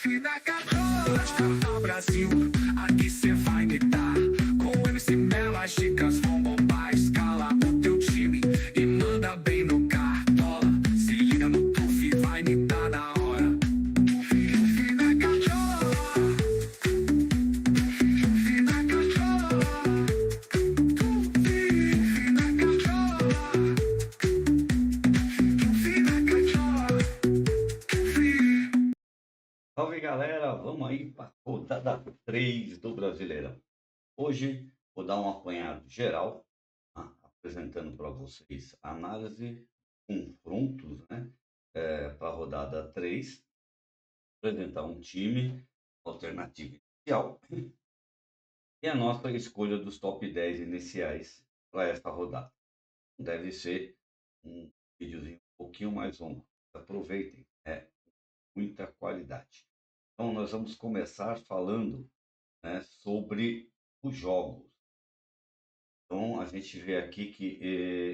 Fina Cachola, Brasil, aqui cê vai me dar. Com o MC Mela, as dicas vão bombar. Escala o teu time e manda bem no cartola. Se liga no Tuf, vai me dar na hora. Fina Cachola, Fina Cachola, Fina Cachola, Fina Cachola. Salve galera, vamos aí para a rodada 3 do Brasileirão. Hoje vou dar um apanhado geral, tá? Apresentando para vocês a análise, confrontos, né, para a rodada 3, apresentar um time, alternativa inicial e a nossa escolha dos top 10 iniciais para essa rodada. Deve ser um videozinho um pouquinho mais longo. Aproveitem, é muita qualidade. Então nós vamos começar falando, né, sobre os jogos. Então a gente vê aqui que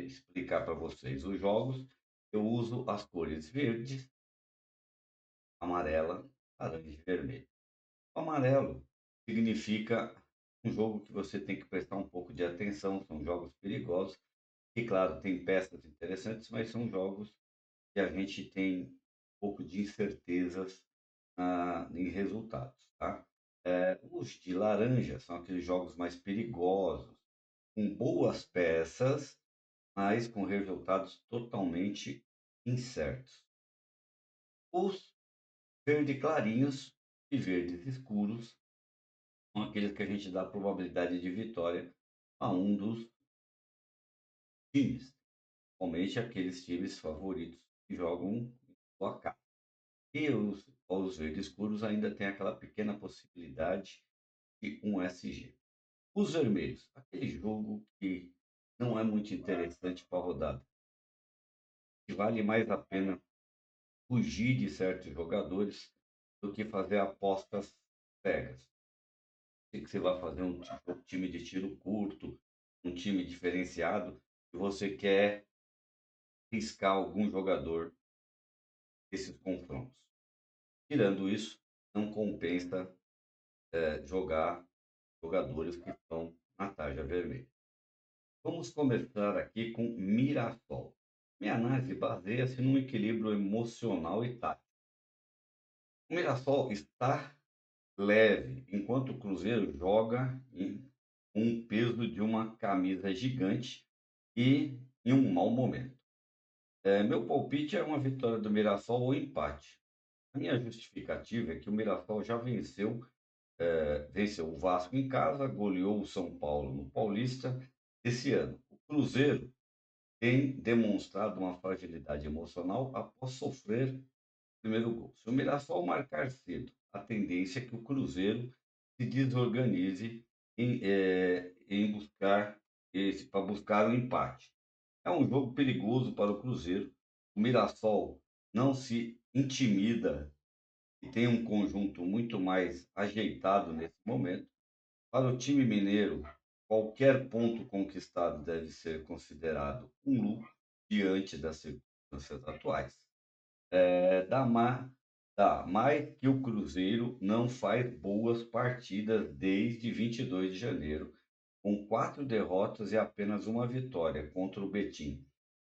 explicar para vocês os jogos. Eu uso as cores verde, amarela, laranja e vermelho. O amarelo significa um jogo que você tem que prestar um pouco de atenção. São jogos perigosos e, claro, tem peças interessantes, mas são jogos que a gente tem um pouco de incertezas em resultados, tá? Os de laranja são aqueles jogos mais perigosos, com boas peças, mas com resultados totalmente incertos. Os verde clarinhos e verdes escuros são aqueles que a gente dá probabilidade de vitória a um dos times, principalmente aqueles times favoritos que jogam em sua casa. E os verdes escuros ainda tem aquela pequena possibilidade de um SG. Os vermelhos, aquele jogo que não é muito interessante para a rodada, que vale mais a pena fugir de certos jogadores do que fazer apostas cegas. Se que você vai fazer um time de tiro curto, um time diferenciado, e você quer riscar algum jogador desses confrontos. Tirando isso, não compensa jogar jogadores que estão na tarja vermelha. Vamos começar aqui com Mirassol. Minha análise baseia-se num equilíbrio emocional e tático. O Mirassol está leve, enquanto o Cruzeiro joga em um peso de uma camisa gigante e em um mau momento. Meu palpite é uma vitória do Mirassol ou empate. A minha justificativa é que o Mirassol já venceu o Vasco em casa, goleou o São Paulo no Paulista esse ano. O Cruzeiro tem demonstrado uma fragilidade emocional após sofrer o primeiro gol. Se o Mirassol marcar cedo, a tendência é que o Cruzeiro se desorganize em buscar para buscar o empate. É um jogo perigoso para o Cruzeiro. O Mirassol não se intimida e tem um conjunto muito mais ajeitado nesse momento. Para o time mineiro, qualquer ponto conquistado deve ser considerado um lucro diante das circunstâncias atuais. Dá mais que o Cruzeiro não faz boas partidas desde 22 de janeiro, com 4 derrotas e apenas uma vitória contra o Betim.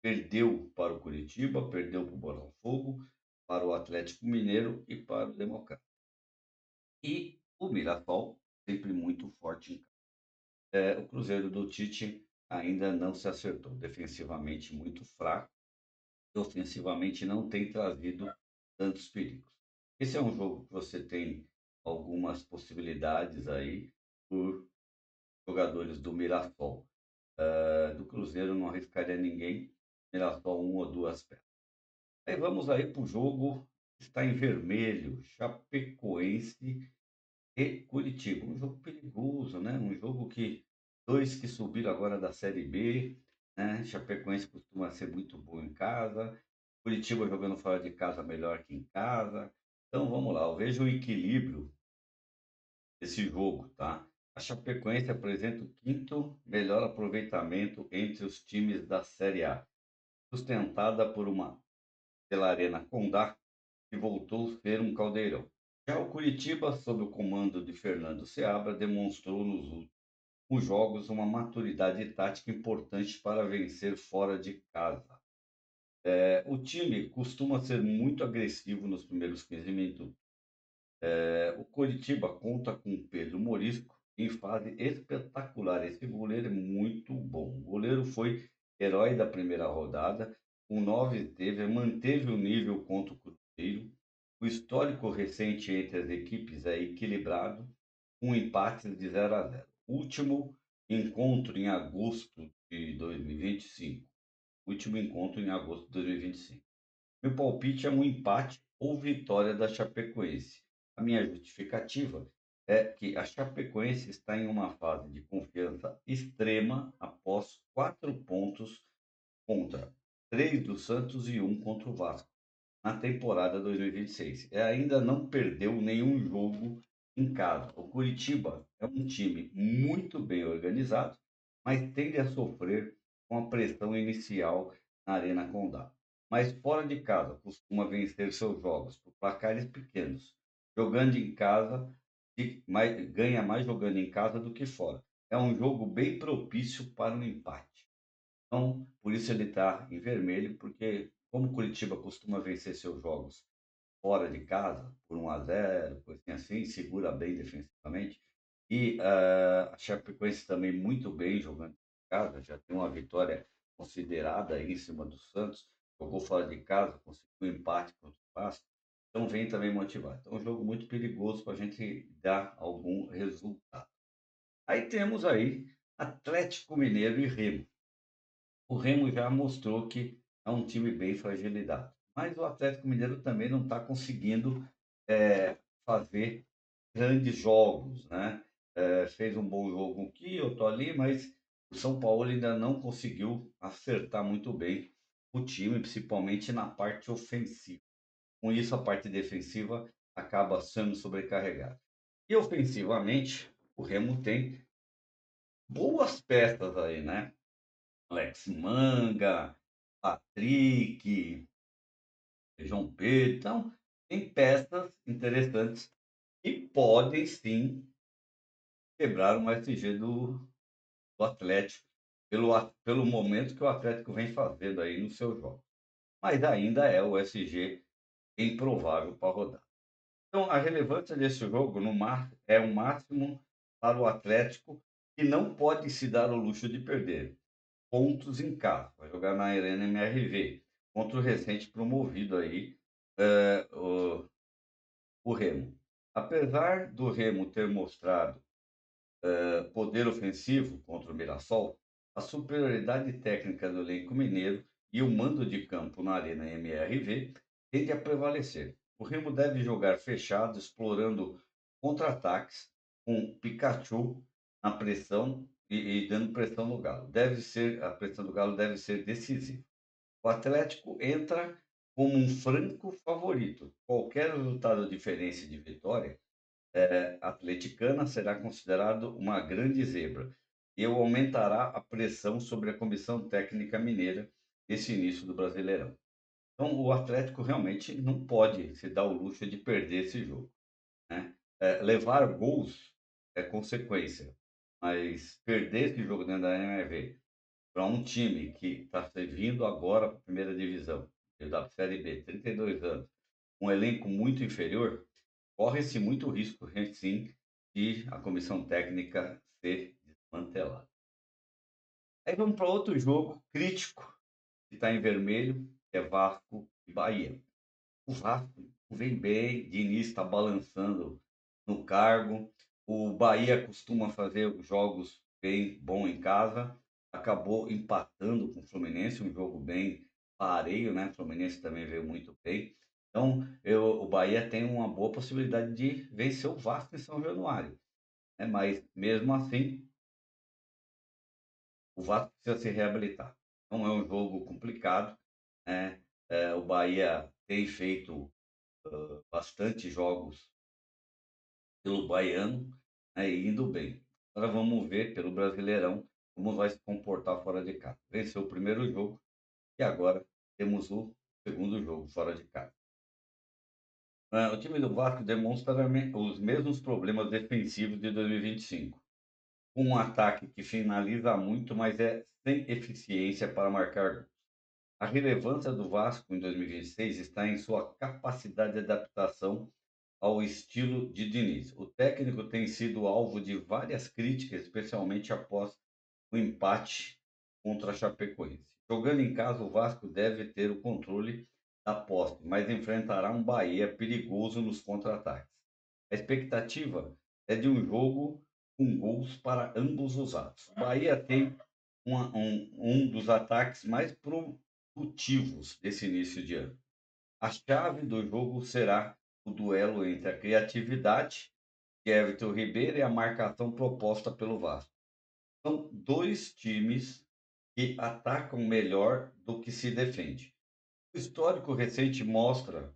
Perdeu para o Curitiba, perdeu para o Botafogo, para o Atlético Mineiro e para o Democrata. E o Mirassol, sempre muito forte em casa. O Cruzeiro do Tite ainda não se acertou, defensivamente muito fraco, e ofensivamente não tem trazido tantos perigos. Esse é um jogo que você tem algumas possibilidades aí por jogadores do Mirassol. Do Cruzeiro não arriscaria ninguém, Mirassol um ou duas peças. Aí vamos aí para o jogo que está em vermelho, Chapecoense e Curitiba. Um jogo perigoso, né? Um jogo que dois que subiram agora da Série B, né? Chapecoense costuma ser muito bom em casa, Curitiba jogando fora de casa melhor que em casa. Então vamos lá, eu vejo o equilíbrio desse jogo, tá? A Chapecoense apresenta o quinto melhor aproveitamento entre os times da Série A, sustentada pela Arena Condá, que voltou a ser um caldeirão. Já o Curitiba, sob o comando de Fernando Seabra, demonstrou nos últimos jogos uma maturidade tática importante para vencer fora de casa. O time costuma ser muito agressivo nos primeiros 15 minutos. O Coritiba conta com Pedro Morisco em fase espetacular. Esse goleiro é muito bom. O goleiro foi herói da primeira rodada, com 9 manteve o nível contra o Cruzeiro. O histórico recente entre as equipes é equilibrado, com empates de 0-0. Último encontro em agosto de 2025. Último encontro em agosto de 2025. Meu palpite é um empate ou vitória da Chapecoense. A minha justificativa é que a Chapecoense está em uma fase de confiança extrema após 4 pontos contra 3 do Santos e um contra o Vasco na temporada 2026. Ainda não perdeu nenhum jogo em casa. O Curitiba é um time muito bem organizado, mas tende a sofrer com a pressão inicial na Arena Condá. Mas fora de casa, costuma vencer seus jogos por placares pequenos. Jogando em casa, ganha mais jogando em casa do que fora. É um jogo bem propício para um empate. Então, por isso ele está em vermelho, porque como o Curitiba costuma vencer seus jogos fora de casa, por 1-0, coisinha assim, segura bem defensivamente. E a Chapecoense também muito bem jogando em casa, já tem uma vitória considerada aí em cima do Santos, jogou fora de casa, conseguiu um empate contra o Vasco, então vem também motivado. Então, é um jogo muito perigoso para a gente dar algum resultado. Aí temos aí Atlético Mineiro e Remo. O Remo já mostrou que é um time bem fragilizado, mas o Atlético Mineiro também não está conseguindo fazer grandes jogos, né? Fez um bom jogo aqui, outro ali, mas o São Paulo ainda não conseguiu acertar muito bem o time, principalmente na parte ofensiva. Com isso, a parte defensiva acaba sendo sobrecarregada. E ofensivamente, o Remo tem boas peças aí, né? Alex Manga, Patrick, João Pedro. Então, tem peças interessantes que podem sim quebrar o SG do Atlético, pelo momento que o Atlético vem fazendo aí no seu jogo. Mas ainda é o SG improvável para rodar. Então, a relevância desse jogo é o máximo para o Atlético, que não pode se dar o luxo de perder pontos em casa. Vai jogar na Arena MRV, contra o recente promovido aí, o Remo. Apesar do Remo ter mostrado poder ofensivo contra o Mirassol, a superioridade técnica do elenco mineiro e o mando de campo na Arena MRV tende a prevalecer. O Remo deve jogar fechado, explorando contra-ataques, com Pikachu na pressão e dando pressão no Galo. A pressão do Galo deve ser decisiva. O Atlético entra como um franco favorito. Qualquer resultado diferente de vitória atleticana será considerado uma grande zebra e aumentará a pressão sobre a comissão técnica mineira nesse início do Brasileirão. Então, o Atlético realmente não pode se dar o luxo de perder esse jogo, né? Levar gols é consequência, mas perder esse jogo dentro da MRV para um time que está servindo agora para a primeira divisão, da Série B, 32 anos, um elenco muito inferior, corre-se muito risco, sim, de a comissão técnica ser desmantelada. Aí vamos para outro jogo crítico, que está em vermelho, que é Vasco e Bahia. O Vasco vem bem, Diniz está balançando no cargo. O Bahia costuma fazer jogos bem bom em casa. Acabou empatando com o Fluminense, um jogo bem pareio, né? O Fluminense também veio muito bem. Então, o Bahia tem uma boa possibilidade de vencer o Vasco em São Januário, né? Mas mesmo assim, o Vasco precisa se reabilitar. Então é um jogo complicado, né? O Bahia tem feito bastante jogos pelo baiano, né, e indo bem. Agora vamos ver pelo Brasileirão como vai se comportar fora de casa. Venceu o primeiro jogo e agora temos o segundo jogo fora de casa. O time do Vasco demonstra os mesmos problemas defensivos de 2025, com um ataque que finaliza muito, mas é sem eficiência para marcar gols. A relevância do Vasco em 2026 está em sua capacidade de adaptação ao estilo de Diniz. O técnico tem sido alvo de várias críticas, especialmente após o empate contra a Chapecoense. Jogando em casa, o Vasco deve ter o controle da posse, mas enfrentará um Bahia perigoso nos contra-ataques. A expectativa é de um jogo com gols para ambos os lados. O Bahia tem um dos ataques mais produtivos desse início de ano. A chave do jogo será o duelo entre a criatividade de Everton Ribeiro e a marcação proposta pelo Vasco. São dois times que atacam melhor do que se defende. O histórico recente mostra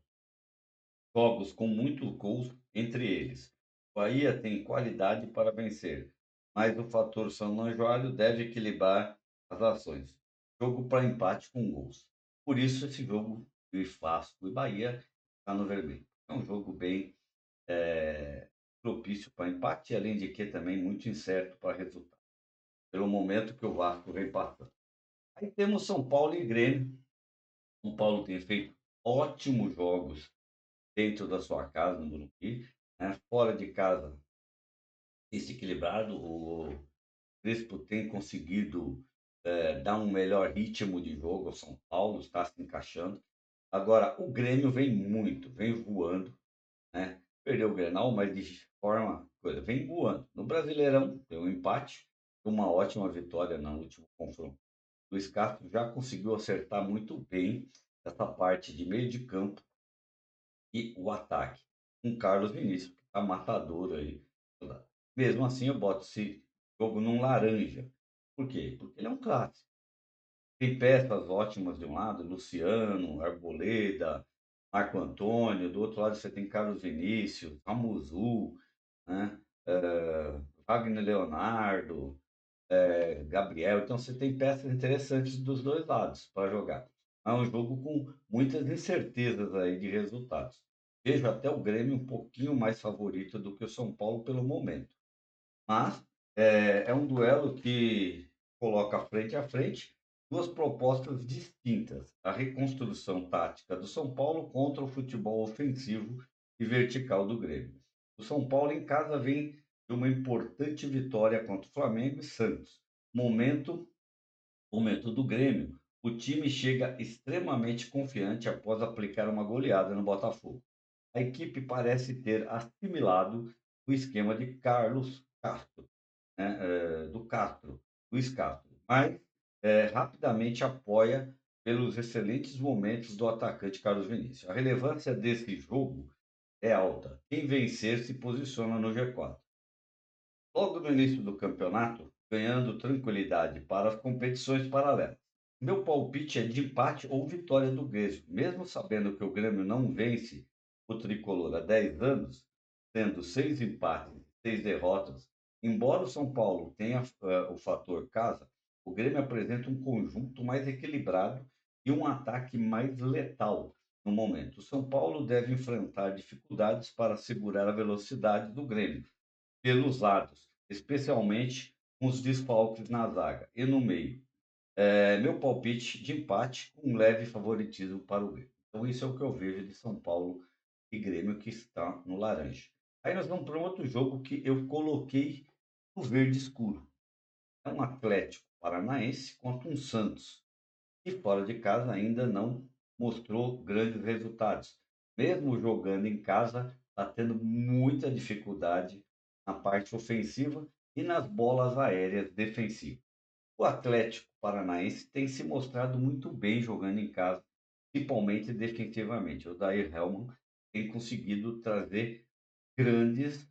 jogos com muitos gols entre eles. O Bahia tem qualidade para vencer, mas o fator São Januário deve equilibrar as ações. Jogo para empate com gols. Por isso esse jogo de Vasco e Bahia está no vermelho. É um jogo bem propício para empate, além de que também muito incerto para resultado, pelo momento que o Vasco vem passando. Aí temos São Paulo e Grêmio. São Paulo tem feito ótimos jogos dentro da sua casa, no Morumbi, né? Fora de casa, esse equilibrado. O Crespo tem conseguido dar um melhor ritmo de jogo ao São Paulo, está se encaixando. Agora, o Grêmio vem muito, vem voando, né? Perdeu o Grenal, mas de forma coisa, vem voando. No Brasileirão, deu um empate, uma ótima vitória no último confronto. O Luiz Castro já conseguiu acertar muito bem essa parte de meio de campo e o ataque. Com Carlos Vinícius, que está matador aí. Mesmo assim, eu boto esse jogo num laranja. Por quê? Porque ele é um clássico. Tem peças ótimas de um lado, Luciano, Arboleda, Marco Antônio. Do outro lado você tem Carlos Vinícius, Amuzu, né? Wagner Leonardo, Gabriel. Então você tem peças interessantes dos dois lados para jogar. É um jogo com muitas incertezas aí de resultados. Vejo até o Grêmio um pouquinho mais favorito do que o São Paulo pelo momento. Mas é um duelo que coloca frente a frente duas propostas distintas: a reconstrução tática do São Paulo contra o futebol ofensivo e vertical do Grêmio. O São Paulo em casa vem de uma importante vitória contra o Flamengo e Santos. Momento, momento do Grêmio, o time chega extremamente confiante após aplicar uma goleada no Botafogo. A equipe parece ter assimilado o esquema de Carlos Castro, né, do Castro, Luiz Castro, mas rapidamente apoia pelos excelentes momentos do atacante Carlos Vinícius. A relevância desse jogo é alta. Quem vencer se posiciona no G4. Logo no início do campeonato, ganhando tranquilidade para as competições paralelas. Meu palpite é de empate ou vitória do Grêmio, mesmo sabendo que o Grêmio não vence o tricolor há 10 anos, tendo 6 empates, 6 derrotas. Embora o São Paulo tenha o fator casa, o Grêmio apresenta um conjunto mais equilibrado e um ataque mais letal no momento. O São Paulo deve enfrentar dificuldades para segurar a velocidade do Grêmio pelos lados, especialmente com os desfalques na zaga e no meio. Meu palpite de empate com um leve favoritismo para o Grêmio. Então, isso é o que eu vejo de São Paulo e Grêmio, que está no laranja. Aí nós vamos para um outro jogo que eu coloquei no verde escuro. É um Atlético Paranaense contra um Santos, que fora de casa ainda não mostrou grandes resultados. Mesmo jogando em casa, está tendo muita dificuldade na parte ofensiva e nas bolas aéreas defensivas. O Atlético Paranaense tem se mostrado muito bem jogando em casa, principalmente defensivamente. O Dair Helman tem conseguido trazer grandes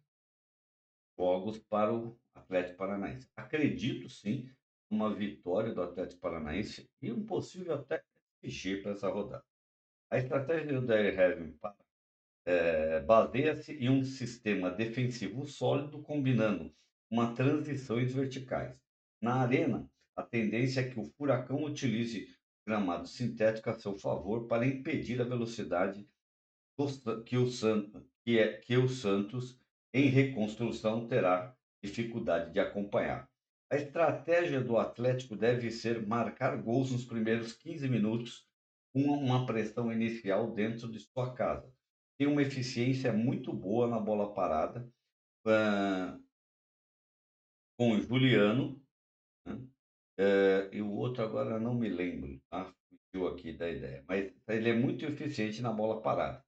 jogos para o Atlético Paranaense. Acredito sim numa vitória do Atlético Paranaense e um possível até PSG para essa rodada. A estratégia do Dair Helman baseia-se em um sistema defensivo sólido, combinando uma transições verticais. Na arena, a tendência é que o Furacão utilize gramado sintético a seu favor para impedir a velocidade que o Santos, em reconstrução, terá dificuldade de acompanhar. A estratégia do Atlético deve ser marcar gols nos primeiros 15 minutos, com uma pressão inicial dentro de sua casa. Tem uma eficiência muito boa na bola parada, hã, com o Juliano, né, e o outro agora não me lembro, tá, fugiu aqui da ideia, mas ele é muito eficiente na bola parada.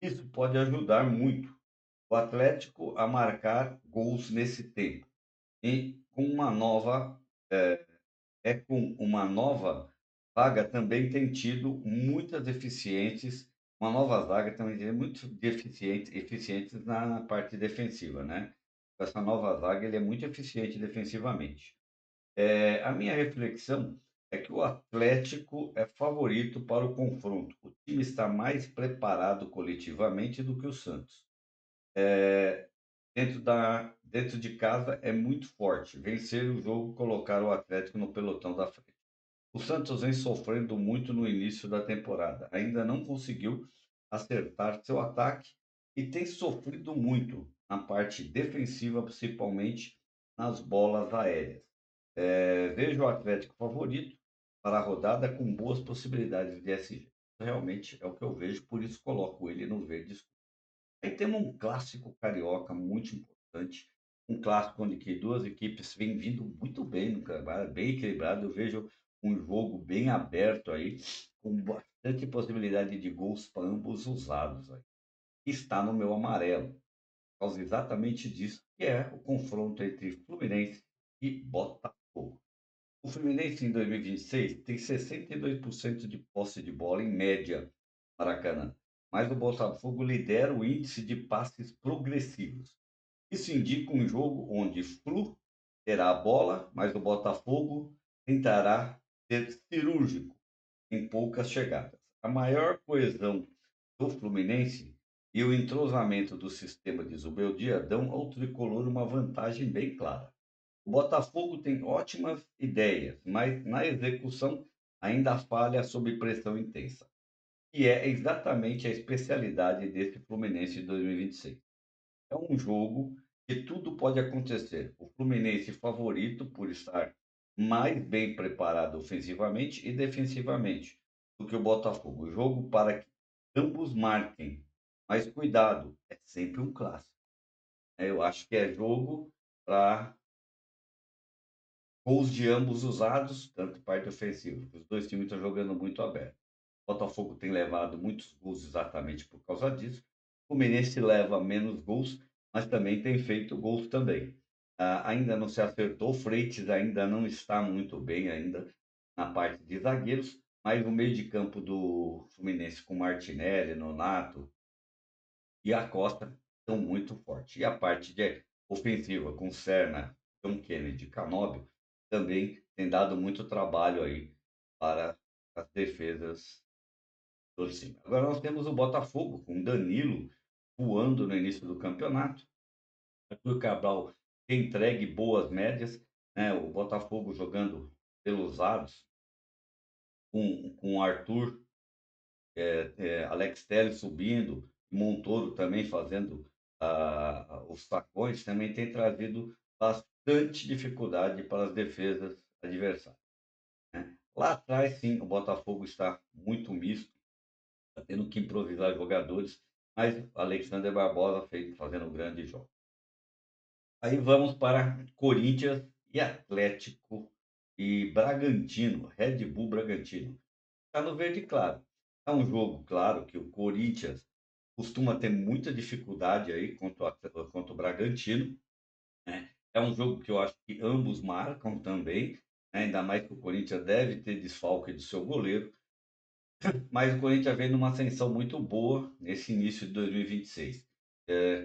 Isso pode ajudar muito o Atlético a marcar gols nesse tempo. E com uma nova, eh, com uma nova zaga também tem tido muitas eficientes, uma nova zaga também tem muito eficientes na parte defensiva, né. Essa nova zaga, ele é muito eficiente defensivamente. A minha reflexão é que o Atlético é favorito para o confronto. O time está mais preparado coletivamente do que o Santos. Dentro de casa é muito forte. Vencer o jogo, colocar o Atlético no pelotão da frente. O Santos vem sofrendo muito no início da temporada. Ainda não conseguiu acertar seu ataque e tem sofrido muito na parte defensiva, principalmente nas bolas aéreas. Vejo o Atlético favorito para a rodada com boas possibilidades de SG. Realmente é o que eu vejo, por isso coloco ele no verde escuro. Aí temos um clássico carioca muito importante, um clássico onde que duas equipes vêm vindo muito bem no campeonato, bem equilibrado. Eu vejo um jogo bem aberto aí, com bastante possibilidade de gols para ambos os lados aí. Está no meu amarelo, por causa exatamente disso, que é o confronto entre Fluminense e Botafogo. O Fluminense em 2026 tem 62% de posse de bola em média, Maracanã, mas o Botafogo lidera o índice de passes progressivos. Isso indica um jogo onde Flu terá a bola, mas o Botafogo tentará ser cirúrgico em poucas chegadas. A maior coesão do Fluminense e o entrosamento do sistema de Zubeldia dão ao tricolor uma vantagem bem clara. O Botafogo tem ótimas ideias, mas na execução ainda falha sob pressão intensa, que é exatamente a especialidade desse Fluminense de 2026. É um jogo que tudo pode acontecer. O Fluminense favorito por estar mais bem preparado ofensivamente e defensivamente do que o Botafogo. O jogo para que ambos marquem. Mas cuidado, é sempre um clássico, né? Eu acho que é jogo para gols de ambos usados, tanto parte ofensiva. Os dois times estão jogando muito aberto. O Botafogo tem levado muitos gols exatamente por causa disso. O Fluminense leva menos gols, mas também tem feito gols também. Ainda não se acertou, o Freitas ainda não está muito bem ainda na parte de zagueiros, mas o meio de campo do Fluminense com Martinelli, Nonato e Acosta estão muito fortes. E a parte de ofensiva com Serna, John Kennedy, Canóbio também tem dado muito trabalho aí para as defesas do time. Agora nós temos o Botafogo com Danilo voando no início do campeonato. Arthur Cabral tem entregue boas médias, né? O Botafogo jogando pelos lados com o Arthur, Alex Telles subindo, Montoro também fazendo os tacões, também tem trazido bastante dificuldade para as defesas adversárias, né? Lá atrás, sim, o Botafogo está muito misto, está tendo que improvisar jogadores, mas Alexander Barbosa fazendo um grande jogo. Aí vamos para Corinthians e Atlético e Bragantino, Red Bull Bragantino. Está no verde claro. É um jogo, claro, que o Corinthians costuma ter muita dificuldade aí contra o Bragantino, né? É um jogo que eu acho que ambos marcam também, né? Ainda mais que o Corinthians deve ter desfalque do seu goleiro, mas o Corinthians vem numa ascensão muito boa nesse início de 2026.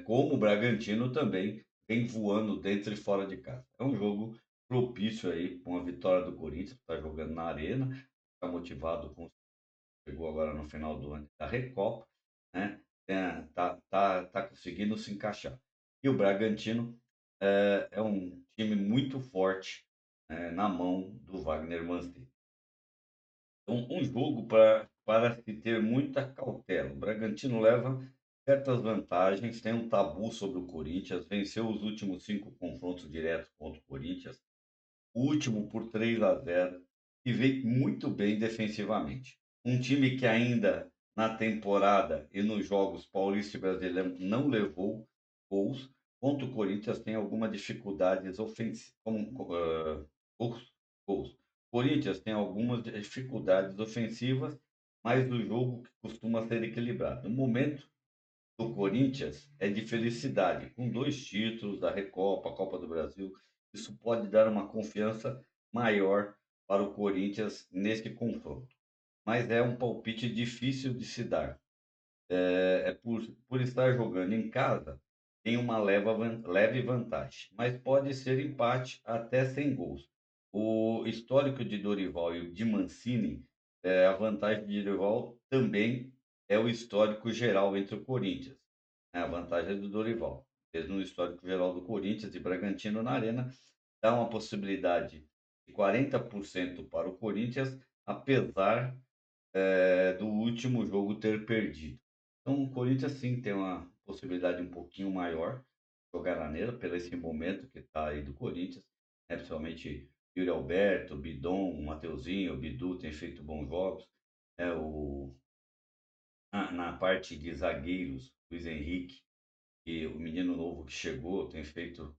Como o Bragantino também vem voando dentro e fora de casa. É um jogo propício aí com a vitória do Corinthians, está jogando na Arena, está motivado com chegou agora no final do ano da Recopa, né? Tá conseguindo se encaixar. E o Bragantino é um time muito forte, na mão do Wagner Mancini. Um jogo para para se ter muita cautela. O Bragantino leva certas vantagens, tem um tabu sobre o Corinthians, venceu os últimos 5 confrontos diretos contra o Corinthians, o último por 3-0 e vem muito bem defensivamente. Um time que ainda na temporada e nos jogos Paulista e Brasileiro não levou gols, contra o Corinthians tem algumas dificuldades ofensivas, gols, gols. Corinthians tem algumas dificuldades ofensivas, mas o jogo que costuma ser equilibrado. No momento do Corinthians é de felicidade, com 2 títulos da Recopa, Copa do Brasil, isso pode dar uma confiança maior para o Corinthians nesse confronto. Mas é um palpite difícil de se dar. Por estar jogando em casa, tem uma leve vantagem, mas pode ser empate até sem gols. O histórico de Dorival e o de Mancini, a vantagem de Dorival também é o histórico geral entre o Corinthians, né, a vantagem é do Dorival. Mesmo no histórico geral do Corinthians e Bragantino na Arena, dá uma possibilidade de 40% para o Corinthians, apesar do último jogo ter perdido. Então, o Corinthians sim tem uma possibilidade um pouquinho maior de jogar na Neira, pelo esse momento que está aí do Corinthians, né? Principalmente Yuri Alberto, Bidon, Mateuzinho, Bidu tem feito bons jogos. Na parte de zagueiros, Luiz Henrique e o menino novo que chegou tem feito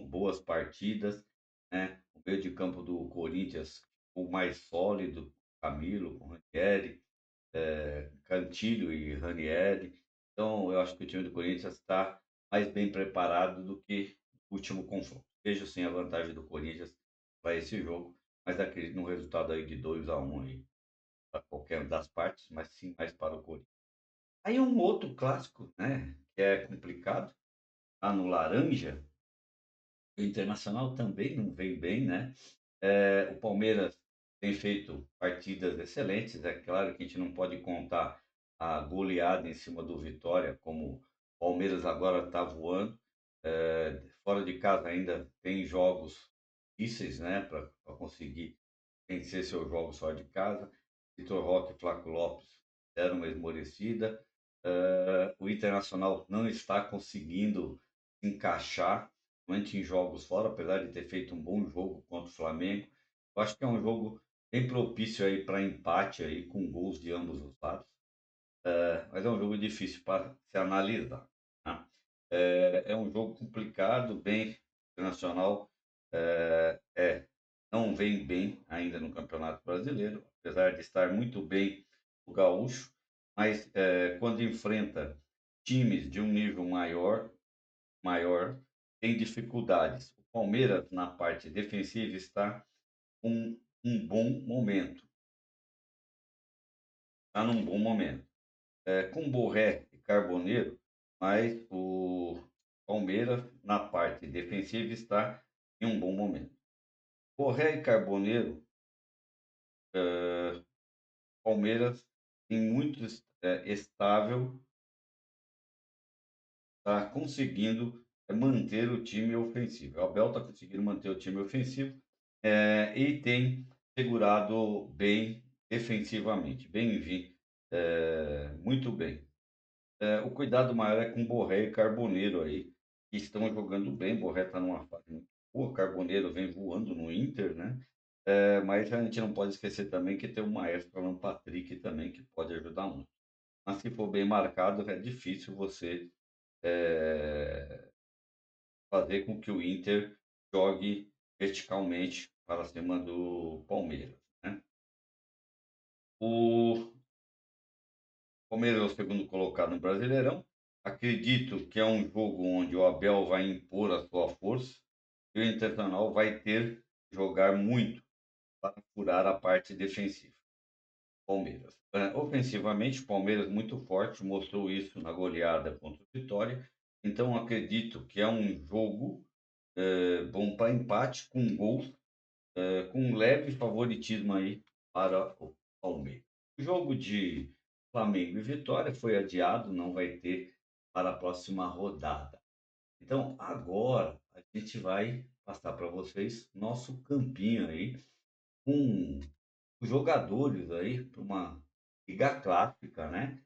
boas partidas, né? O meio de campo do Corinthians, o mais sólido, Camilo, com Ranieri, Cantilho e Ranieri. Então, eu acho que o time do Corinthians está mais bem preparado do que o último confronto. Vejo sim a vantagem do Corinthians para esse jogo, mas acredito num resultado aí de 2-1 aí, para qualquer das partes, mas sim mais para o Corinthians. Aí um outro clássico, né, que é complicado, tá no laranja, o Internacional também não vem bem, né? O Palmeiras tem feito partidas excelentes. É claro que a gente não pode contar a goleada em cima do Vitória, como o Palmeiras agora está voando. Fora de casa ainda tem jogos difíceis, né, para conseguir vencer seus jogos fora de casa. Vitor Roque e Flaco Lopes deram uma esmorecida. O Internacional não está conseguindo encaixar, principalmente em jogos fora, apesar de ter feito um bom jogo contra o Flamengo. Eu acho que é um jogo bem propício aí para empate aí, com gols de ambos os lados. Mas é um jogo difícil para se analisar, né? É um jogo complicado, bem internacional. Não vem bem ainda no Campeonato Brasileiro, apesar de estar muito bem o Gaúcho, mas quando enfrenta times de um nível maior, tem dificuldades. O Palmeiras, na parte defensiva, está com um bom momento, está num bom momento. Com Borré e Carboneiro, mas o Palmeiras, na parte defensiva, está em um bom momento. Borré e Carboneiro, Palmeiras tem muito estável, está conseguindo manter o time ofensivo. O Abel está conseguindo manter o time ofensivo, e tem segurado bem defensivamente, muito bem. O cuidado maior é com Borré e Carboneiro aí, que estão jogando bem. Borré está numa fase muito boa, Carboneiro vem voando no Inter, né? Mas a gente não pode esquecer também que tem o maestro Alan Patrick também, que pode ajudar muito. Mas se for bem marcado, é difícil você eh, fazer com que o Inter jogue verticalmente para cima do Palmeiras, né? O Palmeiras é o segundo colocado no Brasileirão. Acredito que é um jogo onde o Abel vai impor a sua força e o Internacional vai ter que jogar muito para furar a parte defensiva. Palmeiras. Ofensivamente, o Palmeiras muito forte, mostrou isso na goleada contra o Vitória. Então, acredito que é um jogo bom para empate, com gols, com um leve favoritismo aí para o Palmeiras. O jogo de Flamengo e Vitória foi adiado, não vai ter para a próxima rodada. Então, agora a gente vai passar para vocês nosso campinho aí, com os jogadores aí, para uma liga clássica, né?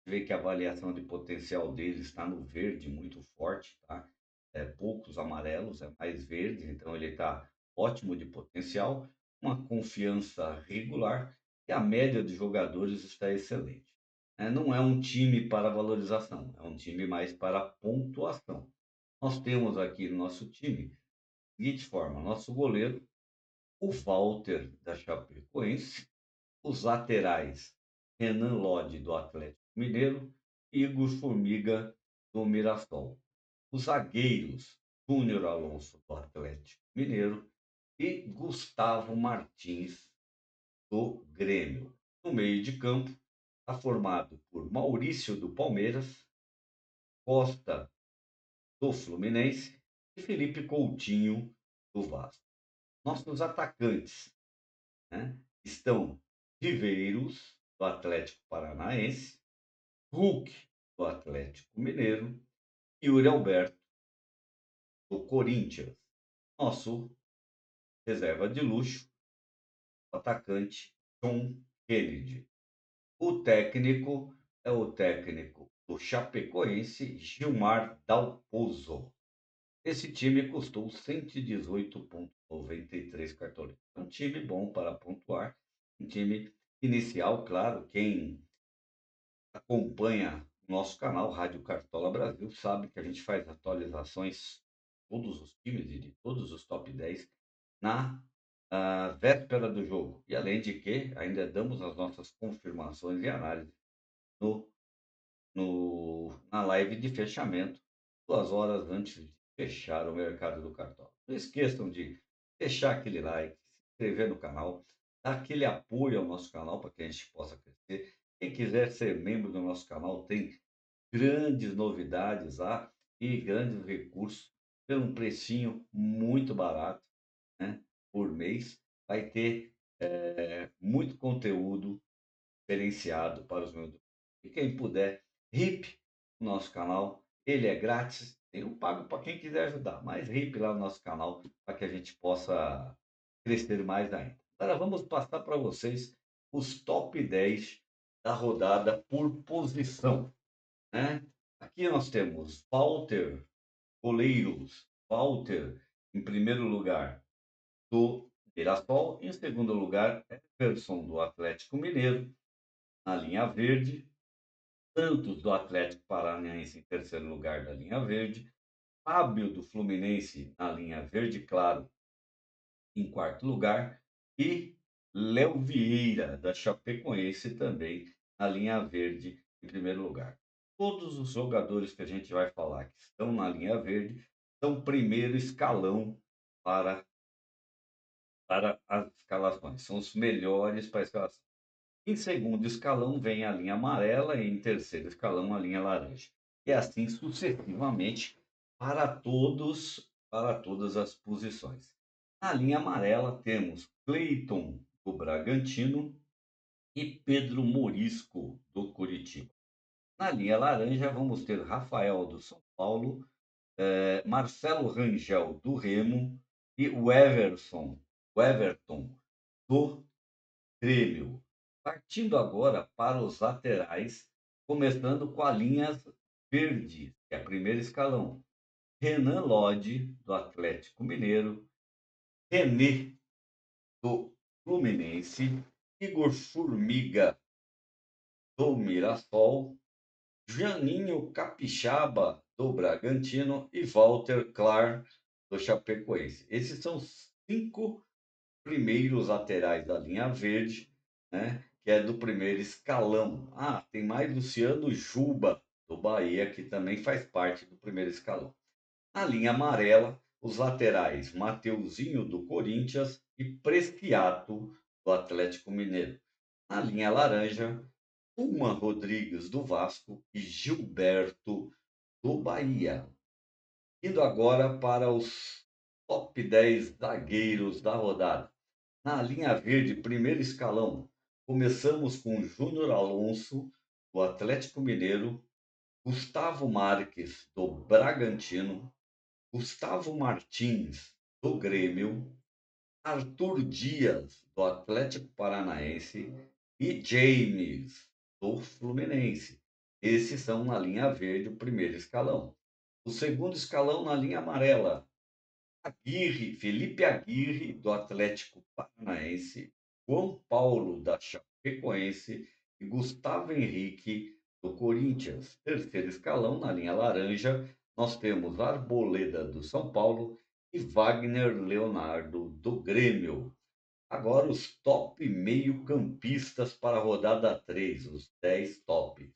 Vê que a avaliação de potencial dele está no verde muito forte, tá? Poucos amarelos, é mais verde, então ele está ótimo de potencial, uma confiança regular e a média de jogadores está excelente. Não é um time para valorização, é um time mais para pontuação. Nós temos aqui no nosso time, da seguinte forma, nosso goleiro, o Walter da Chapecoense, os laterais, Renan Lodge, do Atlético Mineiro, e Igor Formiga, do Mirassol. Os zagueiros, Júnior Alonso, do Atlético Mineiro, e Gustavo Martins, do Grêmio. No meio de campo, está formado por Maurício, do Palmeiras, Costa, do Fluminense, e Felipe Coutinho, do Vasco. Nossos atacantes, né, estão Riveiros, do Atlético Paranaense, Hulk, do Atlético Mineiro, e Yuri Alberto, do Corinthians. Nosso reserva de luxo, o atacante John Kennedy. O técnico é o técnico do Chapecoense, Gilmar Dalpozo. Esse time custou 118,93 cartões. É um time bom para pontuar, um time inicial, claro, quem acompanha o nosso canal Rádio Cartola Brasil sabe que a gente faz atualizações de todos os times e de todos os top 10 na véspera do jogo. E além de que, ainda damos as nossas confirmações e análises no, na live de fechamento, 2 horas antes de fechar o mercado do cartão. Não esqueçam de deixar aquele like, se inscrever no canal, dar aquele apoio ao nosso canal para que a gente possa crescer. Quem quiser ser membro do nosso canal tem grandes novidades lá e grandes recursos pelo um precinho muito barato, né, por mês. Vai ter muito conteúdo diferenciado para os meus. E quem puder, RIP no nosso canal, ele é grátis. Tem um pago para quem quiser ajudar, mas RIP lá no nosso canal para que a gente possa crescer mais ainda. Agora vamos passar para vocês os top 10 da rodada por posição, né? Aqui nós temos Walter, goleiros, Walter em primeiro lugar do Mirassol, em segundo lugar Everson do Atlético Mineiro, na linha verde, Santos do Atlético Paranaense em terceiro lugar da linha verde, Fábio do Fluminense na linha verde claro em quarto lugar e Léo Vieira da Chapecoense também na linha verde em primeiro lugar. Todos os jogadores que a gente vai falar que estão na linha verde são primeiro escalão para, para as escalações, são os melhores para a escalação. Em segundo escalão vem a linha amarela e em terceiro escalão a linha laranja. E assim sucessivamente para todas as posições. Na linha amarela temos Cleiton do Bragantino e Pedro Morisco do Curitiba. Na linha laranja vamos ter Rafael do São Paulo, Marcelo Rangel do Remo e o Everton do Grêmio. Partindo agora para os laterais, começando com a linha verde, que é o primeiro escalão. Renan Lodge, do Atlético Mineiro, René, do Fluminense, Igor Formiga, do Mirassol, Janinho Capixaba, do Bragantino e Walter Clar, do Chapecoense. Esses são os 5 primeiros laterais da linha verde, né, que é do primeiro escalão. Ah, tem mais Luciano Juba, do Bahia, que também faz parte do primeiro escalão. Na linha amarela, os laterais Mateuzinho, do Corinthians, e Preciato, do Atlético Mineiro. Na linha laranja, Uma Rodrigues, do Vasco, e Gilberto, do Bahia. Indo agora para os top 10 zagueiros da rodada. Na linha verde, primeiro escalão, começamos com Júnior Alonso, do Atlético Mineiro, Gustavo Marques, do Bragantino, Gustavo Martins, do Grêmio, Arthur Dias, do Atlético Paranaense, e James, do Fluminense. Esses são na linha verde, o primeiro escalão. O segundo escalão na linha amarela, Felipe Aguirre, do Atlético Paranaense, João Paulo, da Chapecoense e Gustavo Henrique, do Corinthians. Terceiro escalão, na linha laranja, nós temos Arboleda, do São Paulo e Wagner Leonardo, do Grêmio. Agora os top meio-campistas para a rodada 3, os 10 tops.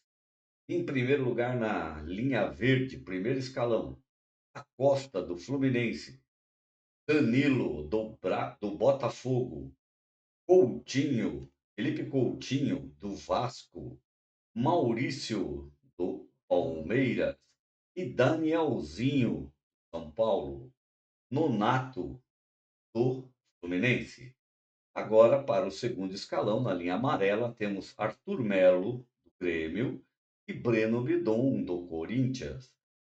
Em primeiro lugar, na linha verde, primeiro escalão, Acosta, do Fluminense, Danilo, do Botafogo, Coutinho, Felipe Coutinho, do Vasco, Maurício, do Palmeiras e Danielzinho, do São Paulo, Nonato, do Fluminense. Agora, para o segundo escalão, na linha amarela, temos Arthur Melo, do Grêmio, e Breno Bidon, do Corinthians.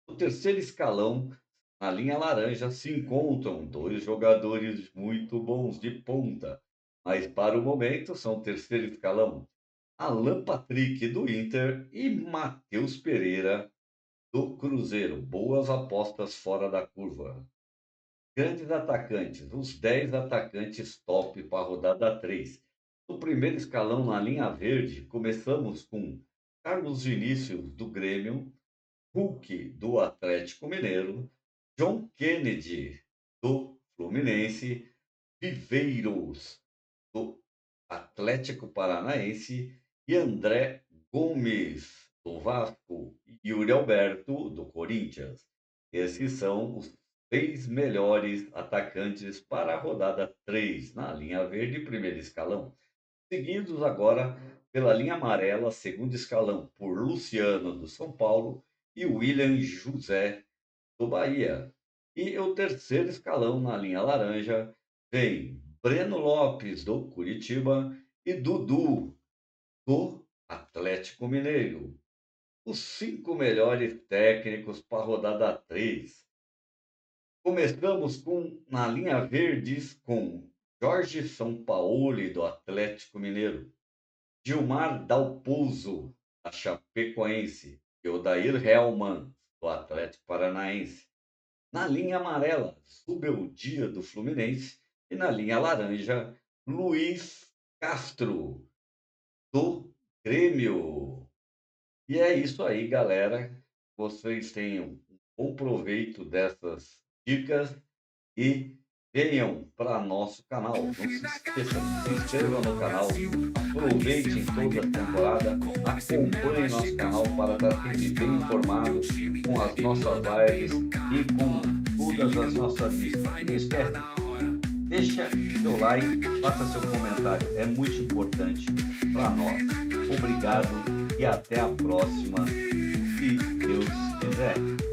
No terceiro escalão, na linha laranja, se encontram dois jogadores muito bons de ponta, mas para o momento são o terceiro escalão, Alan Patrick, do Inter, e Matheus Pereira, do Cruzeiro. Boas apostas fora da curva. Grandes atacantes, os 10 atacantes top para a rodada 3. No primeiro escalão, na linha verde, começamos com Carlos Vinícius, do Grêmio, Hulk, do Atlético Mineiro, John Kennedy, do Fluminense, Viveiros, do Atlético Paranaense e André Gomes, do Vasco, e Yuri Alberto, do Corinthians. Esses são os 6 melhores atacantes para a rodada 3, na linha verde, primeiro escalão. Seguidos agora pela linha amarela, segundo escalão, por Luciano, do São Paulo, e William José, do Bahia. E o terceiro escalão, na linha laranja, vem Breno Lopes, do Curitiba, e Dudu, do Atlético Mineiro. Os 5 melhores técnicos para a rodada 3. Começamos na linha verdes, com Jorge Sampaoli, do Atlético Mineiro, Gilmar Dalpozo, da Chapecoense, e Odair Hellmann, do Atlético Paranaense. Na linha amarela, Zubeldia, do Fluminense, e na linha laranja, Luiz Castro, do Grêmio. E é isso aí, galera. Vocês tenham um bom proveito dessas dicas e venham para nosso canal. Não se esqueçam, se inscrevam no canal, aproveitem toda a temporada, acompanhem nosso canal para estar sempre bem informado com as nossas lives e com todas as nossas listas. Não esquece, deixa seu like, faça seu comentário, é muito importante para nós. Obrigado e até a próxima, se Deus quiser.